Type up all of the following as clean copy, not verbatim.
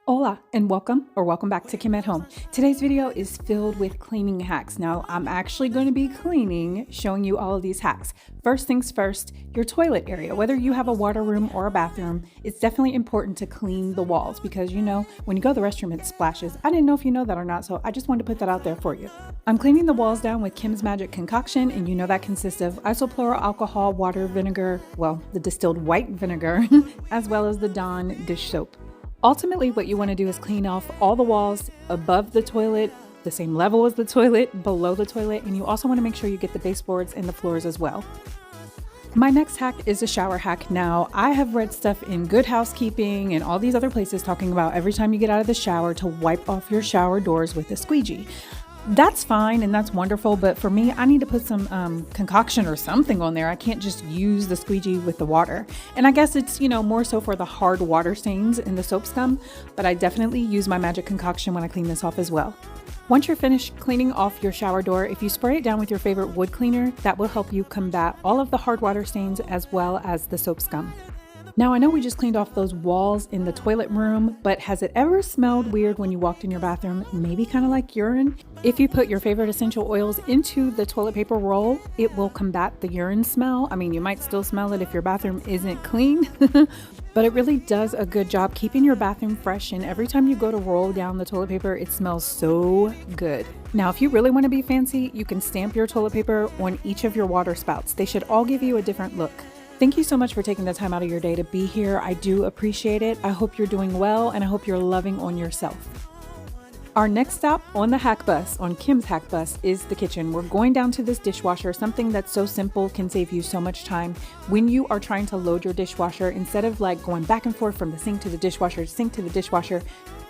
Hola and welcome back to Kim at Home. Today's video is filled with cleaning hacks. Now I'm actually going to be cleaning, showing you all of these hacks. First things first, your toilet area. Whether you have a water room or a bathroom, it's definitely important to clean the walls because you know, when you go to the restroom it splashes. I didn't know if you know that or not, so I just wanted to put that out there for you. I'm cleaning the walls down with Kim's Magic concoction, and you know that consists of isopropyl alcohol, water, vinegar, well, the distilled white vinegar, as well as the Dawn dish soap. Ultimately, what you want to do is clean off all the walls above the toilet, the same level as the toilet, below the toilet, and you also want to make sure you get the baseboards and the floors as well. My next hack is a shower hack. Now, I have read stuff in Good Housekeeping and all these other places talking about every time you get out of the shower to wipe off your shower doors with a squeegee. That's fine and that's wonderful, but for me, I need to put some concoction or something on there. I can't just use the squeegee with the water. And I guess it's, you know, more so for the hard water stains and the soap scum, but I definitely use my magic concoction when I clean this off as well. Once you're finished cleaning off your shower door, if you spray it down with your favorite wood cleaner, that will help you combat all of the hard water stains as well as the soap scum. Now, I know we just cleaned off those walls in the toilet room, but has it ever smelled weird when you walked in your bathroom? Maybe kind of like urine? If you put your favorite essential oils into the toilet paper roll, it will combat the urine smell. I mean, you might still smell it if your bathroom isn't clean, but it really does a good job keeping your bathroom fresh, and every time you go to roll down the toilet paper, it smells so good. Now, if you really want to be fancy, you can stamp your toilet paper on each of your water spouts. They should all give you a different look. Thank you so much for taking the time out of your day to be here. I do appreciate it. I hope you're doing well, and I hope you're loving on yourself. Our next stop on the hack bus, on Kim's hack bus, is the kitchen. We're going down to this dishwasher, something that's so simple can save you so much time. When you are trying to load your dishwasher, instead of like going back and forth from the sink to the dishwasher, sink to the dishwasher,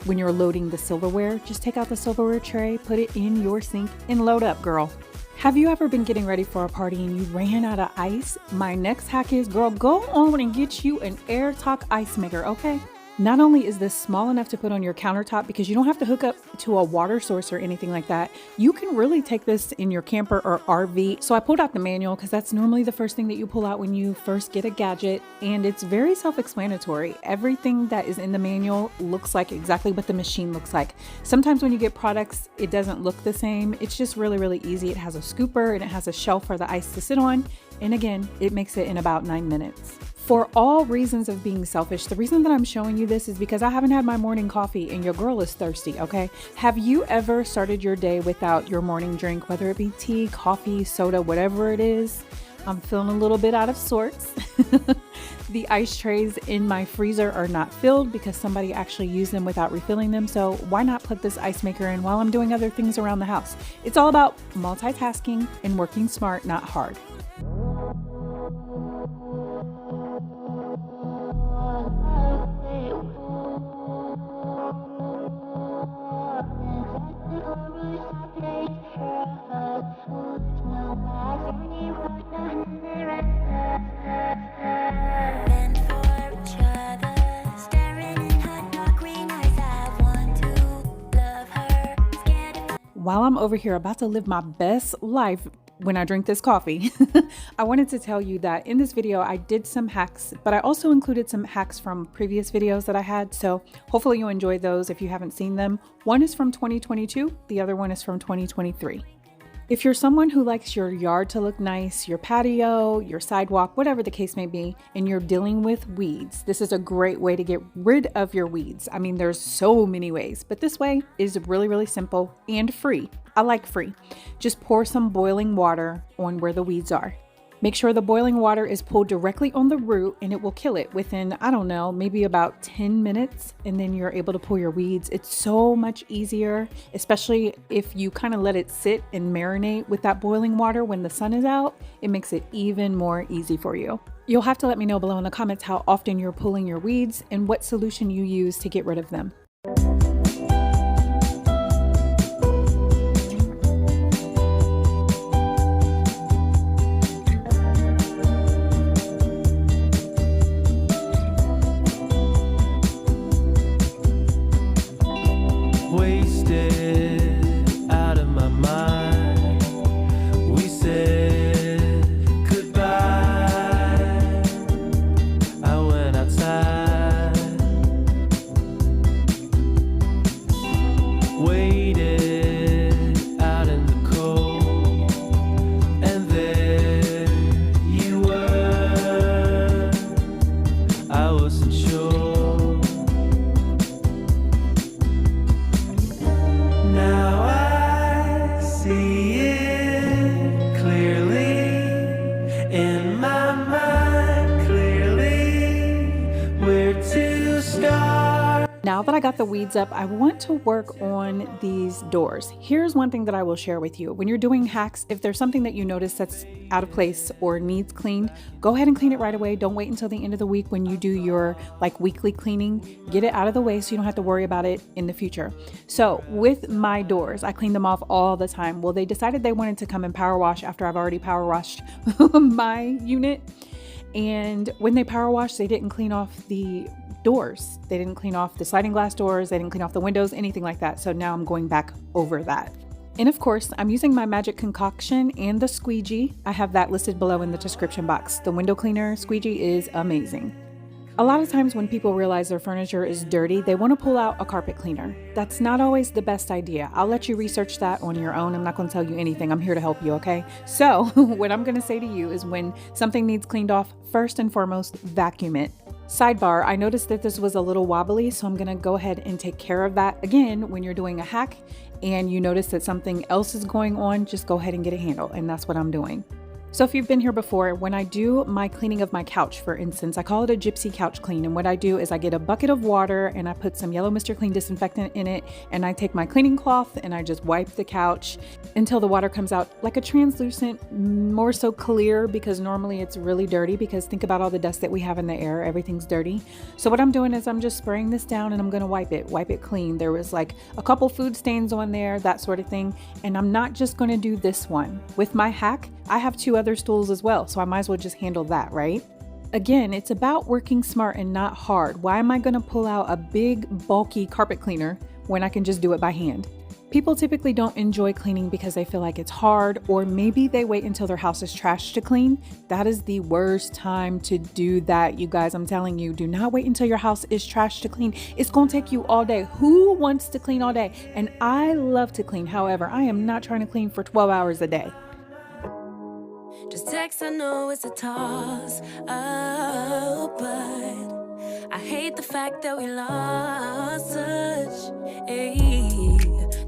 when you're loading the silverware, just take out the silverware tray, put it in your sink, and load up, girl. Have you ever been getting ready for a party and you ran out of ice? My next hack is, girl, go on and get you an Airtok Ice Maker, okay? Not only is this small enough to put on your countertop because you don't have to hook up to a water source or anything like that, you can really take this in your camper or RV. So I pulled out the manual because that's normally the first thing that you pull out when you first get a gadget, and it's very self-explanatory. Everything that is in the manual looks like exactly what the machine looks like. Sometimes when you get products, it doesn't look the same. It's just really, really easy. It has a scooper and it has a shelf for the ice to sit on. And again, it makes it in about 9 minutes. For all reasons of being selfish, the reason that I'm showing you this is because I haven't had my morning coffee and your girl is thirsty, okay? Have you ever started your day without your morning drink, whether it be tea, coffee, soda, whatever it is? I'm feeling a little bit out of sorts. The ice trays in my freezer are not filled because somebody actually used them without refilling them. So why not put this ice maker in while I'm doing other things around the house? It's all about multitasking and working smart, not hard. While I'm over here about to live my best life when I drink this coffee, I wanted to tell you that in this video, I did some hacks, but I also included some hacks from previous videos that I had. So hopefully you enjoy those if you haven't seen them. One is from 2022. The other one is from 2023. If you're someone who likes your yard to look nice, your patio, your sidewalk, whatever the case may be, and you're dealing with weeds, this is a great way to get rid of your weeds. I mean, there's so many ways, but this way is really, really simple and free. I like free. Just pour some boiling water on where the weeds are. Make sure the boiling water is pulled directly on the root and it will kill it within, I don't know, maybe about 10 minutes, and then you're able to pull your weeds. It's so much easier, especially if you kind of let it sit and marinate with that boiling water when the sun is out. It makes it even more easy for you. You'll have to let me know below in the comments how often you're pulling your weeds and what solution you use to get rid of them. Now that I got the weeds up, I want to work on these doors. Here's one thing that I will share with you. When you're doing hacks, if there's something that you notice that's out of place or needs cleaned, go ahead and clean it right away. Don't wait until the end of the week when you do your like weekly cleaning. Get it out of the way so you don't have to worry about it in the future. So with my doors, I clean them off all the time. Well, they decided they wanted to come and power wash after I've already power washed my unit. And when they power washed, they didn't clean off the doors. They didn't clean off the sliding glass doors. They didn't clean off the windows, anything like that. So now I'm going back over that. And of course, I'm using my magic concoction and the squeegee. I have that listed below in the description box. The window cleaner squeegee is amazing. A lot of times when people realize their furniture is dirty, they want to pull out a carpet cleaner. That's not always the best idea. I'll let you research that on your own. I'm not going to tell you anything. I'm here to help you, okay? So what I'm going to say to you is when something needs cleaned off, first and foremost, vacuum it. Sidebar, I noticed that this was a little wobbly, so I'm going to go ahead and take care of that. Again, when you're doing a hack and you notice that something else is going on, just go ahead and get a handle, and that's what I'm doing. So if you've been here before, when I do my cleaning of my couch, for instance, I call it a gypsy couch clean. And what I do is I get a bucket of water and I put some yellow Mr. Clean disinfectant in it. And I take my cleaning cloth and I just wipe the couch until the water comes out like a translucent, more so clear, because normally it's really dirty, because think about all the dust that we have in the air. Everything's dirty. So what I'm doing is I'm just spraying this down and I'm going to wipe it clean. There was like a couple food stains on there, that sort of thing. And I'm not just going to do this one. With my hack, I have 2 other stools as well, so I might as well just handle that, right? Again, it's about working smart and not hard. Why am I going to pull out a big, bulky carpet cleaner when I can just do it by hand? People typically don't enjoy cleaning because they feel like it's hard, or maybe they wait until their house is trashed to clean. That is the worst time to do that, you guys. I'm telling you, do not wait until your house is trashed to clean. It's going to take you all day. Who wants to clean all day? And I love to clean. However, I am not trying to clean for 12 hours a day. Just text, I know it's a toss up, but I hate the fact that we lost touch. Ayy,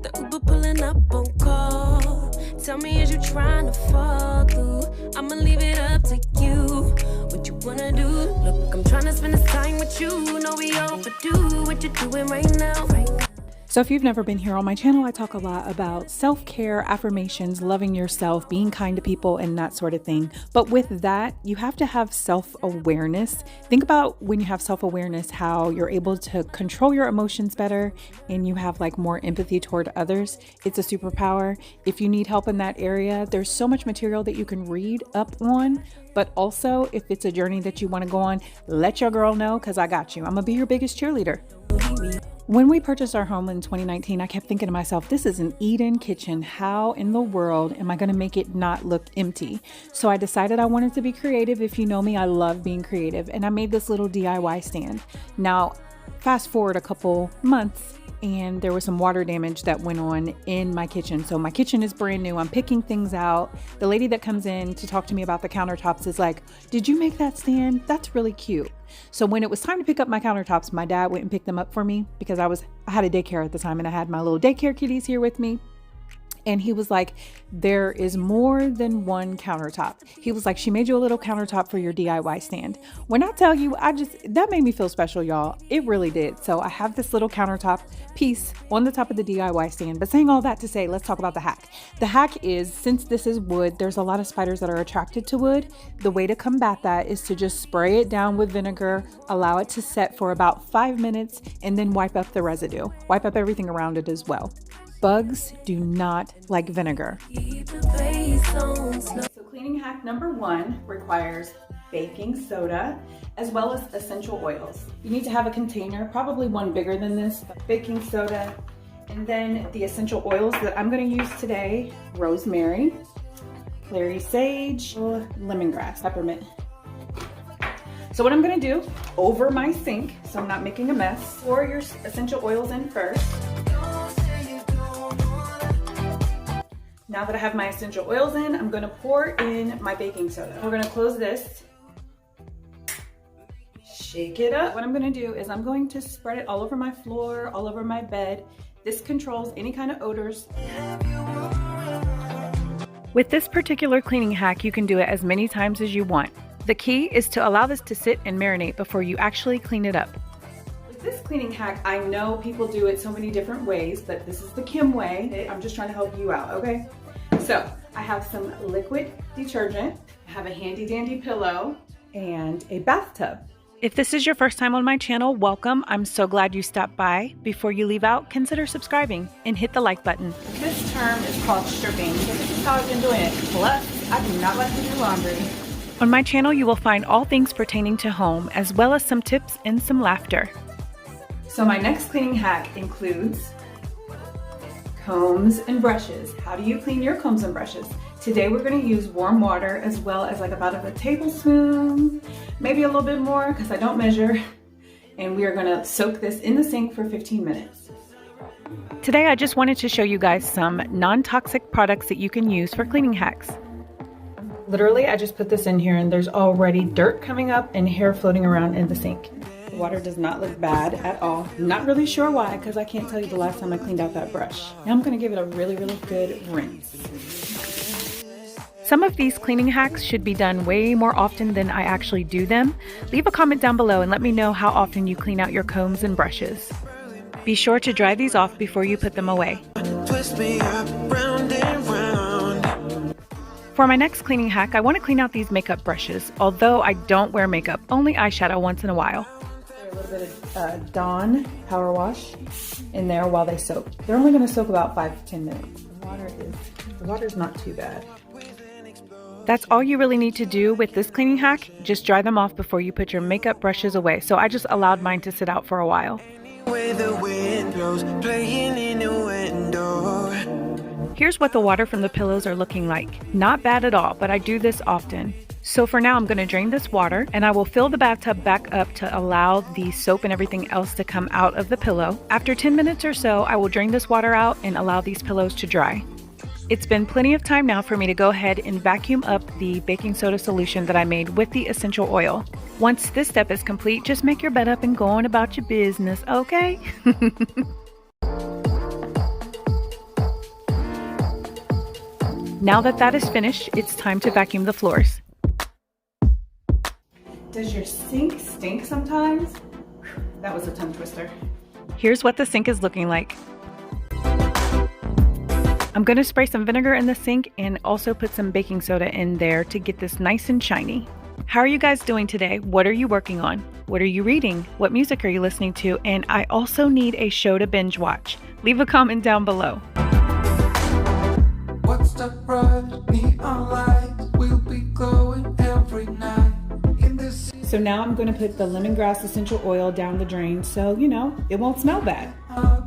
the Uber pulling up on call. Tell me, is you trying to fall through? I'ma leave it up to you. What you wanna do? Look, I'm trying to spend this time with you. Know we overdue. What you doing right now? So if you've never been here on my channel, I talk a lot about self-care, affirmations, loving yourself, being kind to people, and that sort of thing. But with that, you have to have self-awareness. Think about when you have self-awareness, how you're able to control your emotions better and you have like more empathy toward others. It's a superpower. If you need help in that area, there's so much material that you can read up on. But also, if it's a journey that you want to go on, let your girl know, because I got you. I'm going to be your biggest cheerleader. When we purchased our home in 2019, I kept thinking to myself, this is an Eden kitchen. How in the world am I going to make it not look empty? So I decided I wanted to be creative. If you know me, I love being creative. And I made this little DIY stand. Now, fast forward a couple months, and there was some water damage that went on in my kitchen. So my kitchen is brand new. I'm picking things out. The lady that comes in to talk to me about the countertops is like, did you make that stand? That's really cute. So when it was time to pick up my countertops, my dad went and picked them up for me, because I had a daycare at the time and I had my little daycare kitties here with me. And he was like, there is more than one countertop. He was like, she made you a little countertop for your DIY stand. When I tell you, that made me feel special, y'all. It really did. So I have this little countertop piece on the top of the DIY stand. But saying all that to say, let's talk about the hack. The hack is, since this is wood, there's a lot of spiders that are attracted to wood. The way to combat that is to just spray it down with vinegar, allow it to set for about 5 minutes, and then wipe up the residue. Wipe up everything around it as well. Bugs do not like vinegar. So cleaning hack number 1 requires baking soda as well as essential oils. You need to have a container, probably one bigger than this, baking soda, and then the essential oils that I'm going to use today: rosemary, clary sage, lemongrass, peppermint. So what I'm going to do over my sink, so I'm not making a mess, pour your essential oils in first. Now that I have my essential oils in, I'm going to pour in my baking soda. We're going to close this, shake it up. What I'm going to do is I'm going to spread it all over my floor, all over my bed. This controls any kind of odors. With this particular cleaning hack, you can do it as many times as you want. The key is to allow this to sit and marinate before you actually clean it up. With This cleaning hack, I know people do it so many different ways, but this is the Kim way. I'm just trying to help you out, okay? So I have some liquid detergent, I have a handy dandy pillow, and a bathtub. If this is your first time on my channel, welcome. I'm so glad you stopped by. Before you leave out, consider subscribing and hit the like button. This term is called stripping, so this is how I've been doing it. Plus, I do not like to do laundry. On my channel, you will find all things pertaining to home, as well as some tips and some laughter. So my next cleaning hack includes combs and brushes. How do you clean your combs and brushes? Today we're going to use warm water as well as like about a tablespoon, maybe a little bit more because I don't measure. And we are going to soak this in the sink for 15 minutes. Today I just wanted to show you guys some non-toxic products that you can use for cleaning hacks. Literally, I just put this in here and there's already dirt coming up and hair floating around in the sink. The water does not look bad at all. Not really sure why, because I can't tell you the last time I cleaned out that brush. Now I'm gonna give it a really, really good rinse. Some of these cleaning hacks should be done way more often than I actually do them. Leave a comment down below and let me know how often you clean out your combs and brushes. Be sure to dry these off before you put them away. Twist me up, round and round. For my next cleaning hack, I want to clean out these makeup brushes. Although I don't wear makeup, only eyeshadow once in a while. A little bit of Dawn Power Wash in there while they soak. They're only going to soak about 5 to 10 minutes. The water's not too bad. That's all you really need to do with this cleaning hack. Just dry them off before you put your makeup brushes away. So I just allowed mine to sit out for a while. Here's what the water from the pillows are looking like. Not bad at all, but I do this often. So for now, I'm going to drain this water and I will fill the bathtub back up to allow the soap and everything else to come out of the pillow. After 10 minutes or so, I will drain this water out and allow these pillows to dry. It's been plenty of time now for me to go ahead and vacuum up the baking soda solution that I made with the essential oil. Once this step is complete, just make your bed up and go on about your business, okay? Now that is finished, it's time to vacuum the floors. Does your sink stink sometimes? That was a tongue twister. Here's what the sink is looking like. I'm going to spray some vinegar in the sink and also put some baking soda in there to get this nice and shiny. How are you guys doing today? What are you working on? What are you reading? What music are you listening to? And I also need a show to binge watch. Leave a comment down below. What's the bright neon light? We'll be glowing every night in this. So now I'm going to put the lemongrass essential oil down the drain so, you know, it won't smell bad. So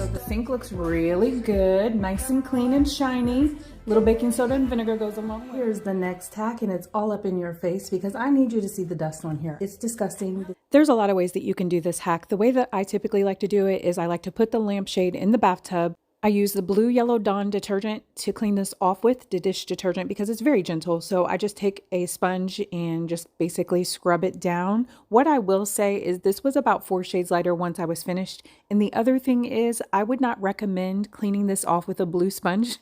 the sink looks really good, nice and clean and shiny. Little baking soda and vinegar goes a long way. Here's the next hack, and it's all up in your face because I need you to see the dust on here. It's disgusting. There's a lot of ways that you can do this hack. The way that I typically like to do it is I like to put the lampshade in the bathtub. I use the blue yellow Dawn detergent to clean this off with, the dish detergent, because it's very gentle. So I just take a sponge and just basically scrub it down. What I will say is this was about 4 shades lighter once I was finished. And the other thing is I would not recommend cleaning this off with a blue sponge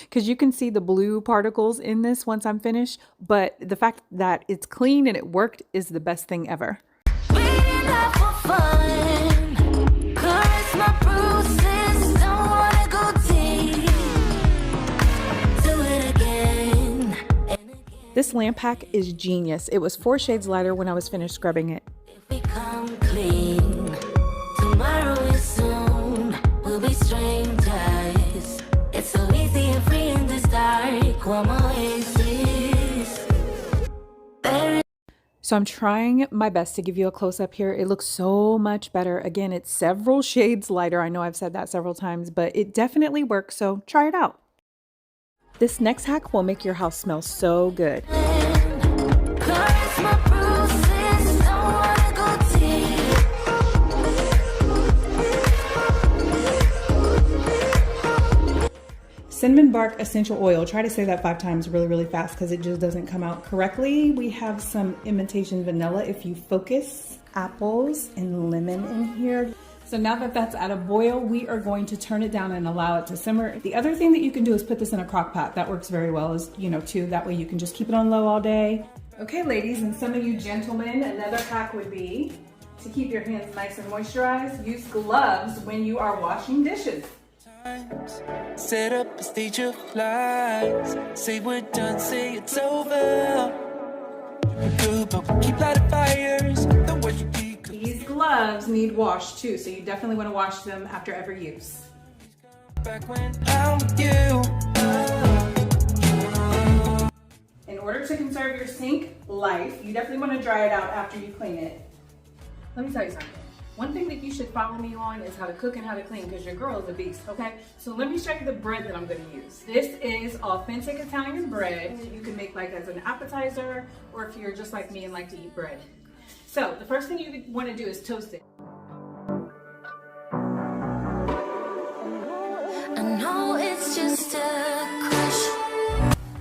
because you can see the blue particles in this once I'm finished. But the fact that it's clean and it worked is the best thing ever. This lamp hack is genius. It was 4 shades lighter when I was finished scrubbing it. If we come clean, tomorrow is soon, we'll be strangers. It's so easy and free in this dark, warm oasis. So I'm trying my best to give you a close-up here. It looks so much better. Again, it's several shades lighter. I know I've said that several times, but it definitely works, so try it out. This next hack will make your house smell so good. Cinnamon bark essential oil. Try to say that 5 times really, really fast because it just doesn't come out correctly. We have some imitation vanilla if you focus, apples and lemon in here. So now that that's at a boil, we are going to turn it down and allow it to simmer. The other thing that you can do is put this in a crock pot. That works very well, as you know, too. That way you can just keep it on low all day. Okay, ladies, and some of you gentlemen, another hack would be to keep your hands nice and moisturized, use gloves when you are washing dishes. Set up a stage of lies. Say we're done, say it's over. Good, but we keep lighting fires. The way you be. These gloves need washed too, so you definitely want to wash them after every use. Back when I'm with you. In order to conserve your sink life, you definitely want to dry it out after you clean it. Let me tell you something. One thing that you should follow me on is how to cook and how to clean, because your girl is a beast, okay? So let me show you the bread that I'm gonna use. This is authentic Italian bread. You can make like as an appetizer, or if you're just like me and like to eat bread. So the first thing you wanna do is toast it. I know it's just a crush.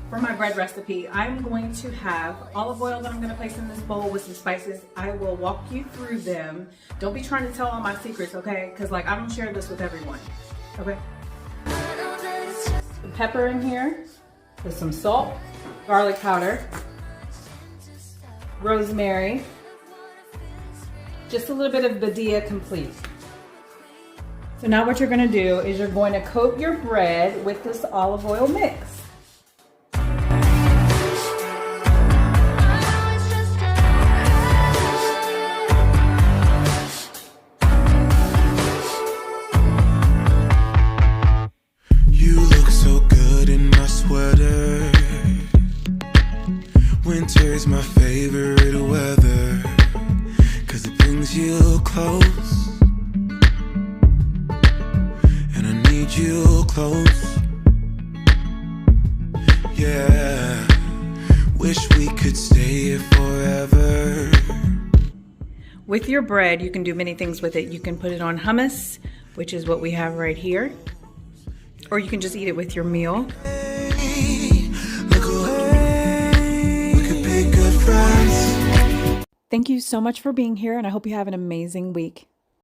For my bread recipe, I'm going to have olive oil that I'm going to place in this bowl with some spices. I will walk you through them. Don't be trying to tell all my secrets, okay? Because like I don't share this with everyone, okay? Some pepper in here with some salt, garlic powder, rosemary, just a little bit of Badia Complete. So now what you're going to do is you're going to coat your bread with this olive oil mix. Winter's my favorite weather, 'cause it brings you close, and I need you close. Yeah, wish we could stay here forever. With your bread, you can do many things with it. You can put it on hummus, which is what we have right here, or you can just eat it with your meal. Thank you so much for being here, and I hope you have an amazing week.